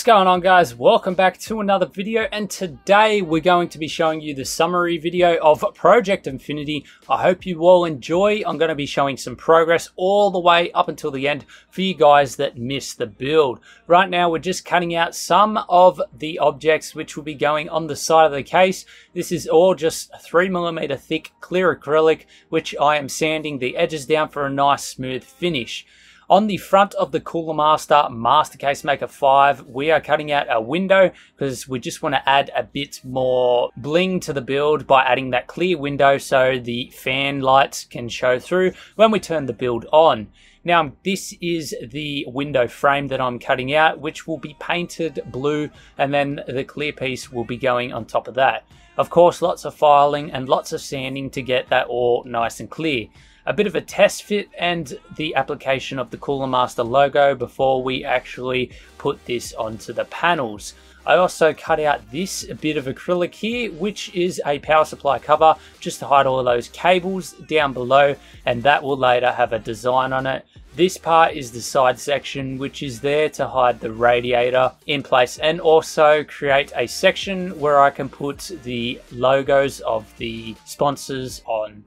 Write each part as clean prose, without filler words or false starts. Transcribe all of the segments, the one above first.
going on, guys? Welcome back to another video, and today we're going to be showing you the summary video of Project Infinity. I hope you all enjoy. I'm going to be showing some progress all the way up until the end for you guys that missed the build. Right now we're just cutting out some of the objects which will be going on the side of the case. This is all just 3mm thick clear acrylic, which I am sanding the edges down for a nice smooth finish. On the front of the Cooler Master Case Maker 5, we are cutting out a window because we just want to add a bit more bling to the build by adding that clear window so the fan lights can show through when we turn the build on. Now, this is the window frame that I'm cutting out, which will be painted blue, and then the clear piece will be going on top of that. Of course, lots of filing and lots of sanding to get that all nice and clear. A bit of a test fit and the application of the Cooler Master logo before we actually put this onto the panels. I also cut out this bit of acrylic here, which is a power supply cover, just to hide all of those cables down below, and that will later have a design on it. This part is the side section, which is there to hide the radiator in place and also create a section where I can put the logos of the sponsors on.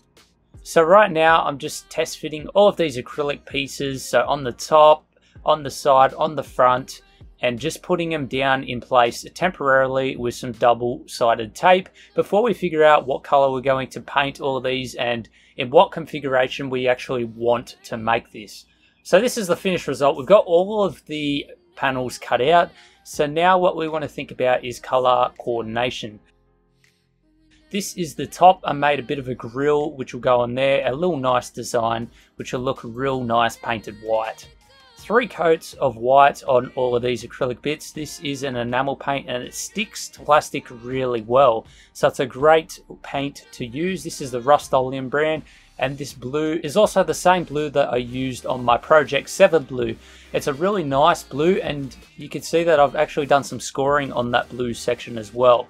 So right now I'm just test fitting all of these acrylic pieces, so on the top, on the side, on the front, and just putting them down in place temporarily with some double-sided tape before we figure out what color we're going to paint all of these and in what configuration we actually want to make this. So this is the finished result. We've got all of the panels cut out, so now what we want to think about is color coordination. This is the top. I made a bit of a grill which will go on there, a little nice design which will look real nice painted white. 3 coats of white on all of these acrylic bits. This is an enamel paint and it sticks to plastic really well, so it's a great paint to use. This is the Rust-Oleum brand, and this blue is also the same blue that I used on my Project 7 blue. It's a really nice blue, and you can see that I've actually done some scoring on that blue section as well.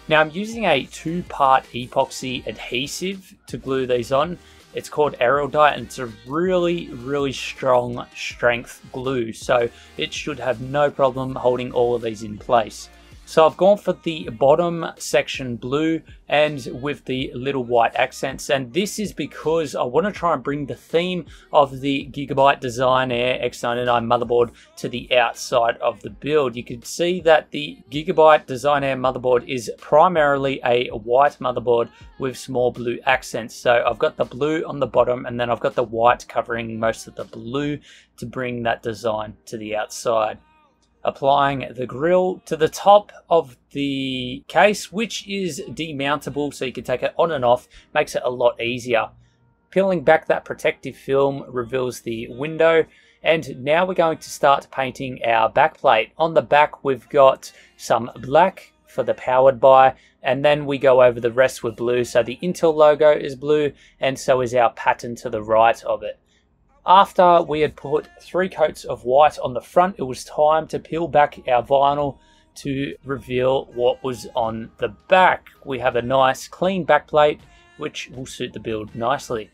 Now I'm using a 2-part epoxy adhesive to glue these on. It's called Eraldite, and it's a really strong strength glue, so it should have no problem holding all of these in place. So I've gone for the bottom section blue and with the little white accents, and this is because I want to try and bring the theme of the Gigabyte Design Air X99 motherboard to the outside of the build. You can see that the Gigabyte Design Air motherboard is primarily a white motherboard with small blue accents. So I've got the blue on the bottom and then I've got the white covering most of the blue to bring that design to the outside. Applying the grill to the top of the case, which is demountable so you can take it on and off, makes it a lot easier. Peeling back that protective film reveals the window, and now we're going to start painting our backplate. On the back we've got some black for the powered by, and then we go over the rest with blue, so the Intel logo is blue and so is our pattern to the right of it. After we had put 3 coats of white on the front, it was time to peel back our vinyl to reveal what was on the back. We have a nice clean backplate which will suit the build nicely.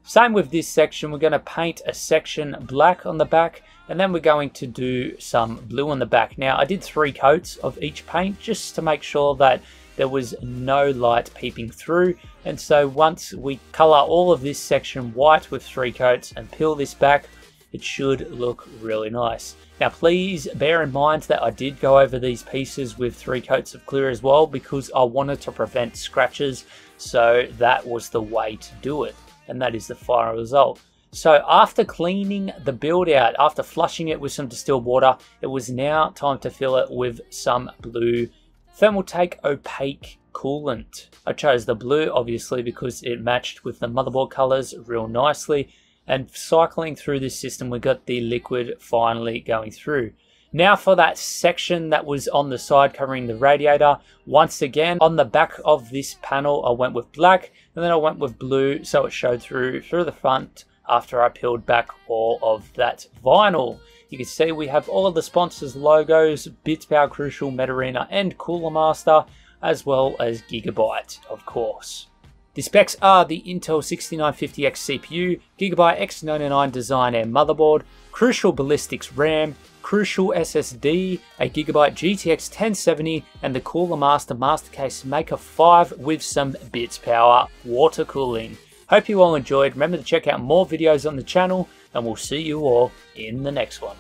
Same with this section. We're going to paint a section black on the back, and then we're going to do some blue on the back. Now I did 3 coats of each paint just to make sure that there was no light peeping through, and so once we color all of this section white with 3 coats and peel this back, it should look really nice. Now please bear in mind that I did go over these pieces with 3 coats of clear as well, because I wanted to prevent scratches, so that was the way to do it, and that is the final result. So after cleaning the build out, after flushing it with some distilled water, it was now time to fill it with some blue Thermaltake opaque coolant. I chose the blue obviously because it matched with the motherboard colors real nicely, and cycling through this system we got the liquid finally going through. Now for that section that was on the side covering the radiator, once again on the back of this panel I went with black and then I went with blue so it showed through the front after I peeled back all of that vinyl. You can see we have all of the sponsors' logos, Bits Power Crucial, Metarena and Cooler Master, as well as Gigabyte, of course. The specs are the Intel 6950X CPU, Gigabyte X99 Design Air motherboard, Crucial Ballistics RAM, Crucial SSD, a Gigabyte GTX 1070, and the Cooler Master Mastercase Maker 5 with some bits power water cooling. Hope you all enjoyed. Remember to check out more videos on the channel, and we'll see you all in the next one.